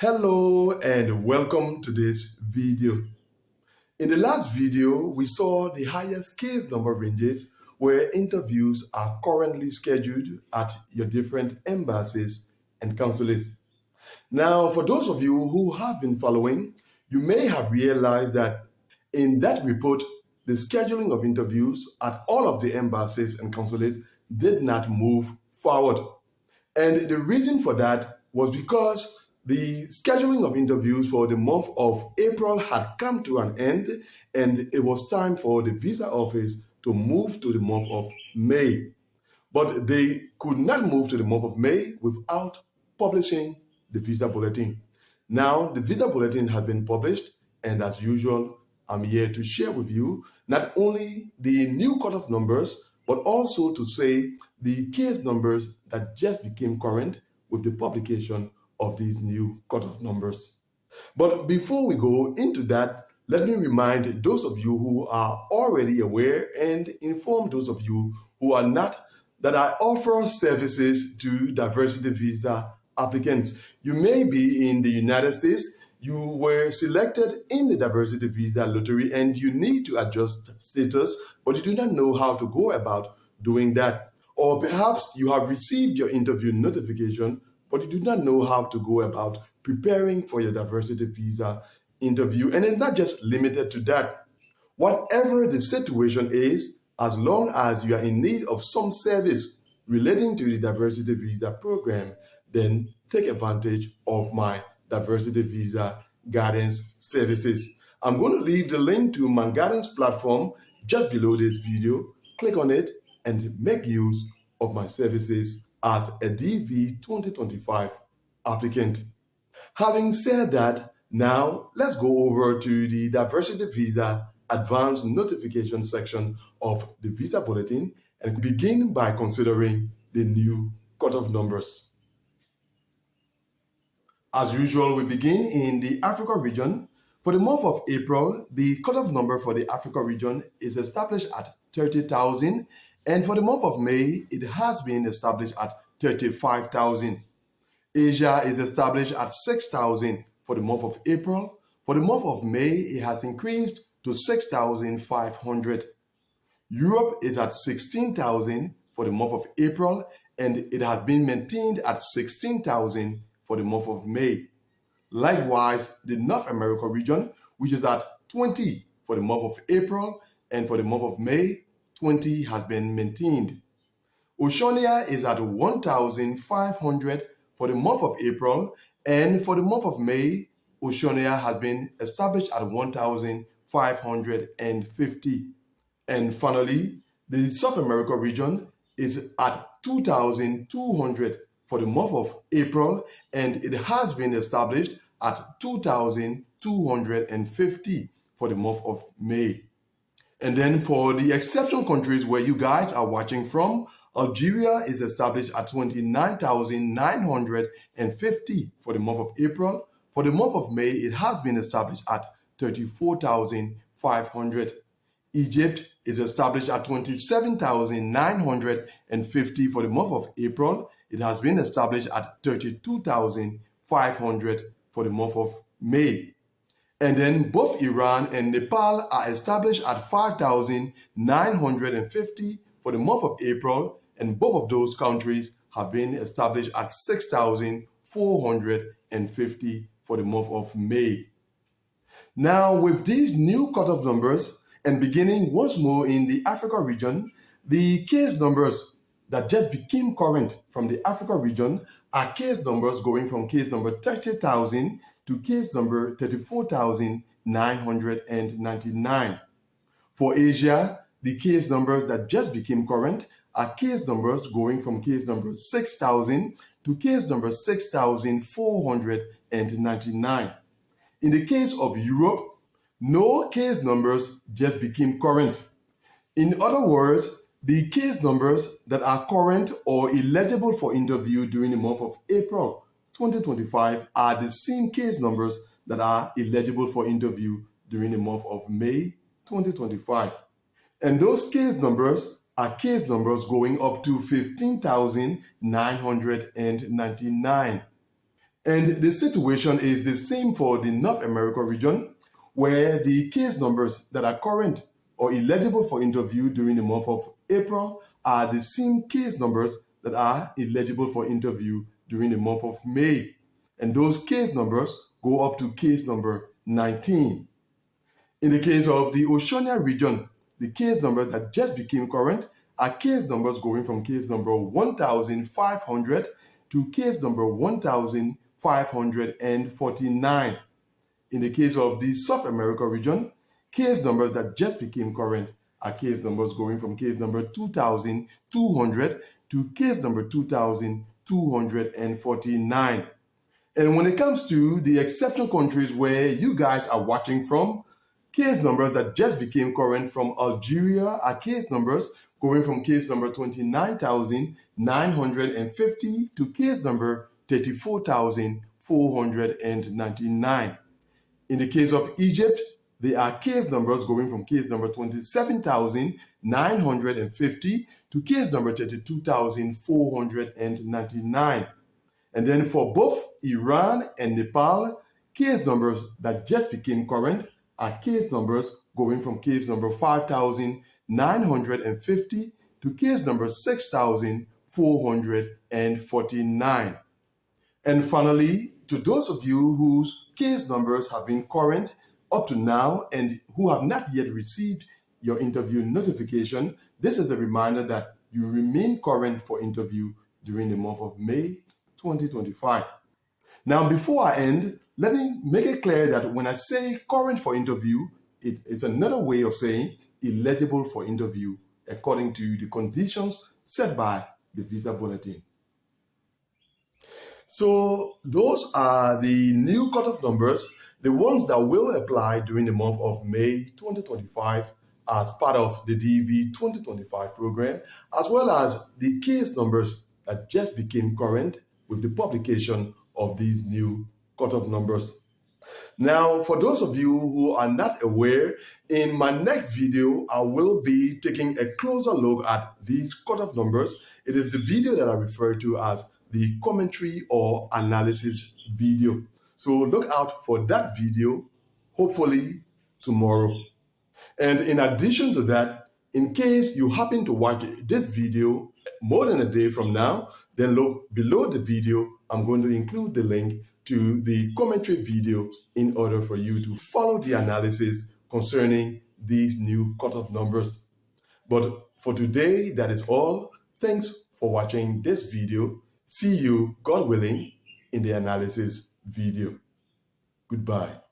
Hello and welcome to this video. In the last video, we saw the highest case number ranges where interviews are currently scheduled at your different embassies and consulates. Now, for those of you who have been following, you may have realized that in that report, the scheduling of interviews at all of the embassies and consulates did not move forward. And the reason for that was because the scheduling of interviews for the month of April had come to an end, and it was time for the visa office to move to the month of May. But they could not move to the month of May without publishing the visa bulletin. Now, the visa bulletin has been published, and as usual, I'm here to share with you not only the new cutoff numbers, but also to say the case numbers that just became current with the publication of these new cutoff numbers. But before we go into that, let me remind those of you who are already aware and inform those of you who are not that I offer services to diversity visa applicants. You may be in the United States, you were selected in the diversity visa lottery and you need to adjust status, but you do not know how to go about doing that. Or perhaps you have received your interview notification, but you do not know how to go about preparing for your diversity visa interview. And it's not just limited to that. Whatever the situation is, as long as you are in need of some service relating to the diversity visa program, then take advantage of my diversity visa guidance services. I'm going to leave the link to my guidance platform just below this video. Click on it and make use of my services as a DV 2025 applicant. Having said that, now let's go over to the diversity visa advanced notification section of the visa bulletin and begin by considering the new cutoff numbers. As usual, we begin in the Africa region. For the month of April, the cutoff number for the Africa region is established at 30,000, and for the month of May, it has been established at 35,000. Asia is established at 6,000 for the month of April. For the month of May, it has increased to 6,500. Europe is at 16,000 for the month of April, and it has been maintained at 16,000 for the month of May. Likewise, the North America region, which is at 20 for the month of April, and for the month of May, 20 has been maintained. Oceania is at 1,500 for the month of April, and for the month of May, Oceania has been established at 1,550. And finally, the South America region is at 2,200 for the month of April, and it has been established at 2,250 for the month of May. And then for the exception countries where you guys are watching from, Algeria is established at 29,950 for the month of April. For the month of May, it has been established at 34,500. Egypt is established at 27,950 for the month of April. It has been established at 32,500 for the month of May. And then both Iran and Nepal are established at 5,950 for the month of April, and both of those countries have been established at 6,450 for the month of May. Now, with these new cutoff numbers, and beginning once more in the Africa region, the case numbers that just became current from the Africa region are case numbers going from case number 30,000 to case number 34,999. For Asia, the case numbers that just became current are case numbers going from case number 6,000 to case number 6,499. In the case of Europe, no case numbers just became current. In other words, the case numbers that are current or eligible for interview during the month of April 2025 are the same case numbers that are eligible for interview during the month of May 2025. And those case numbers are case numbers going up to 15,999. And the situation is the same for the North America region, where the case numbers that are current or eligible for interview during the month of April are the same case numbers that are eligible for interview during the month of May. And those case numbers go up to case number 19. In the case of the Oceania region, the case numbers that just became current are case numbers going from case number 1,500 to case number 1,549. In the case of the South America region, case numbers that just became current are case numbers going from case number 2,200 to case number 2,249. And when it comes to the exception countries where you guys are watching from, case numbers that just became current from Algeria are case numbers going from case number 29,950 to case number 34,499. In the case of Egypt, there are case numbers going from case number 27,950 to case number 32,499. And then for both Iran and Nepal, case numbers that just became current are case numbers going from case number 5,950 to case number 6,449. And finally, to those of you whose case numbers have been current up to now and who have not yet received your interview notification, this is a reminder that you remain current for interview during the month of May 2025. Now, before I end, let me make it clear that when I say current for interview, it's another way of saying eligible for interview according to the conditions set by the visa bulletin. So those are the new cutoff numbers, the ones that will apply during the month of May 2025 as part of the DV 2025 program, as well as the case numbers that just became current with the publication of these new cutoff numbers. Now, for those of you who are not aware, in my next video, I will be taking a closer look at these cutoff numbers. It is the video that I refer to as the commentary or analysis video. So look out for that video, hopefully tomorrow. And in addition to that, in case you happen to watch this video more than a day from now, then look below the video. I'm going to include the link to the commentary video in order for you to follow the analysis concerning these new cutoff numbers. But for today, that is all. Thanks for watching this video. See you, God willing, in the analysis video. Goodbye.